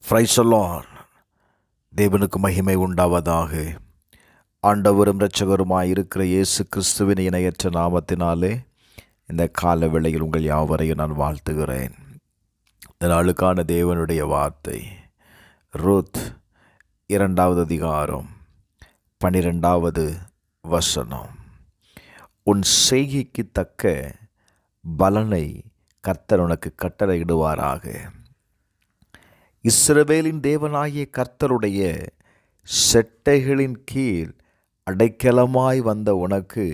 Praise the Lord. தேவனுக்கு மகிமை உண்டாவதாக. ஆண்டவரும் இரட்சகருமாய் இருக்கிற இயேசு கிறிஸ்துவின் இணையற்ற நாமத்தினாலே இந்த கால வேளையில் உங்கள் யாவரையும் நான் வாழ்த்துகிறேன். இந்த நாளுக்கான தேவனுடைய வார்த்தை ரூத் 2வது அதிகாரம் 12வது வசனம். உன் செய்கைக்கு தக்க பலனை கர்த்தர் உனக்கு கட்டளையிடுவாராக. இஸ்ரவேலின் தேவனாகிய கர்த்தருடைய செட்டைகளின் கீழ் அடைக்கலமாய் வந்த உனக்கு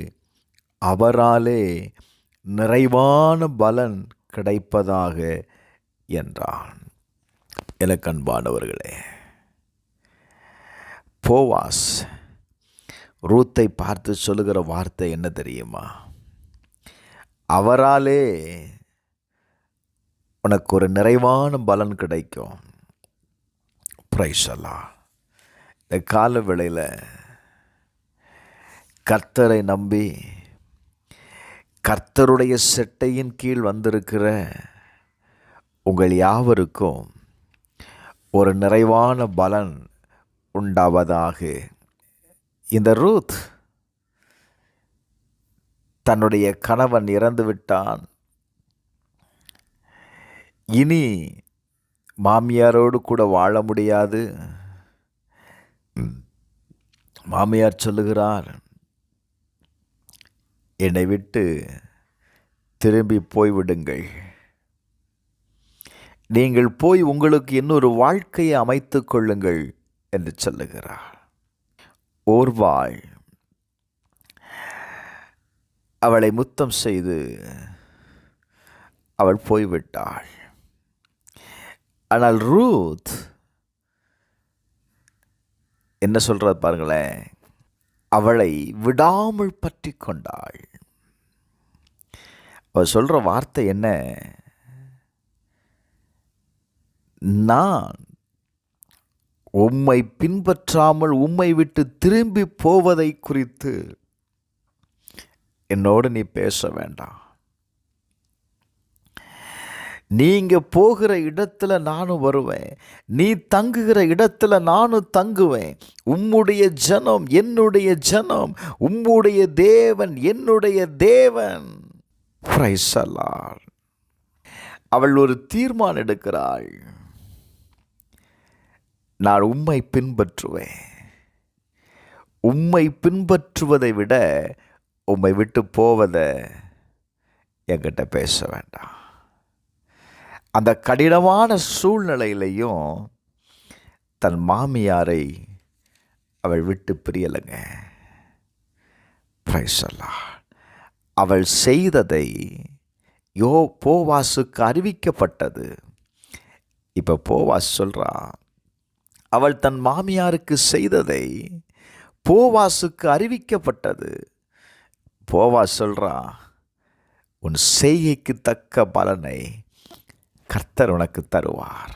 அவராலே நிறைவான பலன் கிடைப்பதாக என்றான். எனக்கு அன்பானவர்களே, போவாஸ் ரூத்தை பார்த்து சொல்லுகிற வார்த்தை என்ன தெரியுமா? அவராலே உனக்கு ஒரு நிறைவான பலன் கிடைக்கும். Praise the Lord. இந்த கால வேளையில் கர்த்தரை நம்பி கர்த்தருடைய செட்டையின் கீழ் வந்திருக்கிற உங்கள் யாவருக்கும் ஒரு நிறைவான பலன் உண்டாவதாக. இந்த ரூத் தன்னுடைய கணவன் இறந்து விட்டான். இனி மாமியாரோடு கூட வாழ முடியாது. மாமியார் சொல்லுகிறார், என்னை விட்டு திரும்பி போய்விடுங்கள், நீங்கள் போய் உங்களுக்கு இன்னொரு வாழ்க்கையை அமைத்து கொள்ளுங்கள் என்று சொல்லுகிறார். ஓர்வாள் அவளை முத்தம் செய்து அவள் போய்விட்டாள். ஆனால் ரூத் என்ன சொல்றார் பாருங்களேன், அவளை விடாமல் பற்றி கொண்டாள். அவள் சொல்ற வார்த்தை என்ன? நான் உம்மை பின்பற்றாமல் உம்மை விட்டு திரும்பி போவதை குறித்து என்னோடு நீ பேச வேண்டாம். நீங்க போகிற இடத்துல நானும் வருவேன், நீ தங்குகிற இடத்துல நானும் தங்குவேன். உம்முடைய ஜனம் என்னுடைய ஜனம், உம்முடைய தேவன் என்னுடைய தேவன். Praise the Lord. அவள் ஒரு தீர்மானம் எடுக்கிறாள், நான் உம்மை பின்பற்றுவேன். உம்மை பின்பற்றுவதை விட உம்மை விட்டு போவதை என்கிட்ட பேச வேண்டாம். அந்த கடினமான சூழ்நிலையிலையும் தன் மாமியாரை அவள் விட்டு பிரியலைங்க. Praise the Lord. அவள் செய்ததை போவாசுக்கு அறிவிக்கப்பட்டது. இப்போ போவாஸ் சொல்றா, அவள் தன் மாமியாருக்கு செய்ததை போவாசுக்கு அறிவிக்கப்பட்டது. போவாஸ் சொல்றா, உன் செய்கைக்கு தக்க பலனை கர்த்தர் உனக்கு தருவார்.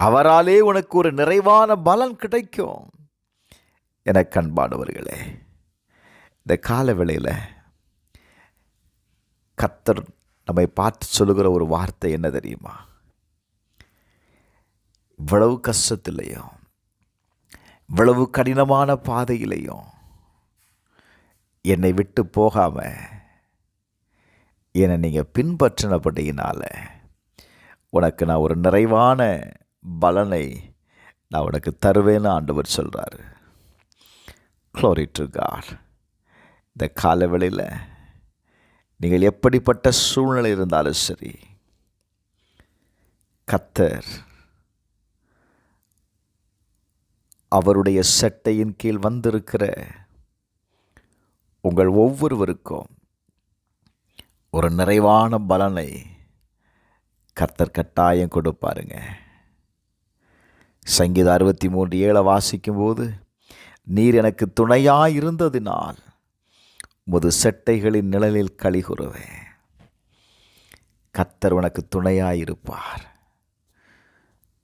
அவராலே உனக்கு ஒரு நிறைவான பலன் கிடைக்கும். எனக்கு அன்பானவர்களே, இந்த கால வேளையில் கர்த்தர் நம்மை பார்த்து சொல்லுகிற ஒரு வார்த்தை என்ன தெரியுமா? இவ்வளவு கஷ்டத்திலையும் இவ்வளவு கடினமான பாதையிலையும் என்னை விட்டு போகாம என்னை நீங்கள் பின்பற்றினபடியினால உனக்கு நான் ஒரு நிறைவான பலனை நான் உனக்கு தருவேன்னு ஆண்டவர் சொல்கிறார். Glory to God. இந்த காலவெளியில் நீங்கள் எப்படிப்பட்ட சூழ்நிலை இருந்தாலும் சரி, கர்த்தர் அவருடைய செட்டையின் கீழ் வந்திருக்கிற உங்கள் ஒவ்வொருவருக்கும் ஒரு நிறைவான பலனை கர்த்தர் கட்டாயம் கொடுப்பாருங்க. சங்கீதம் 63:7 வாசிக்கும்போது, நீர் எனக்கு துணையாயிருந்ததினால் உமது செட்டைகளின் நிழலில் களிகூறுவேன். கர்த்தர் உனக்கு துணையாயிருப்பார்.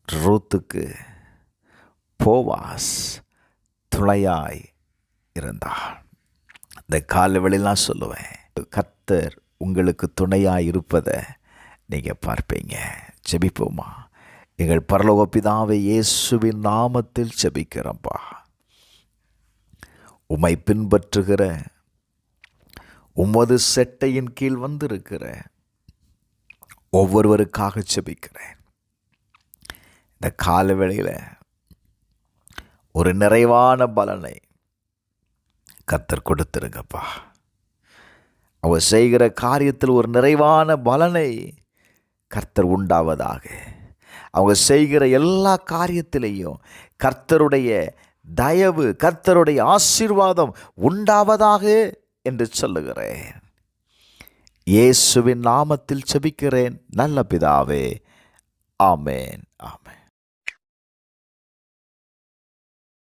ரூத்துக்கு போவாஸ் துணையாய் இருந்தார். இந்த காலவெளியில் நான் சொல்லுவேன், கர்த்தர் உங்களுக்கு துணையாக இருப்பதை நீங்கள் பார்ப்பீங்க. ஜெபிப்போமா? எங்கள் பரலோக பிதாவே, இயேசுவின் நாமத்தில் ஜெபிக்கிறோம்ப்பா. உம்மை பின்பற்றுகிற, உமது செட்டையின் கீழ் வந்திருக்கிற ஒவ்வொருவருக்காக ஜெபிக்கிறேன். இந்த கால வேளையில் ஒரு நிறைவான பலனை கர்த்தர் கொடுத்திருங்கப்பா. அவர் செய்கிற காரியத்தில் ஒரு நிறைவான பலனை கர்த்தர் உண்டாவதாக. அவங்க செய்கிற எல்லா காரியத்திலையும் கர்த்தருடைய தயவு, கர்த்தருடைய ஆசீர்வாதம் உண்டாவதாக என்று சொல்லுகிறேன். இயேசுவின் நாமத்தில் ஜெபிக்கிறேன் நல்ல பிதாவே. ஆமென், ஆமென்.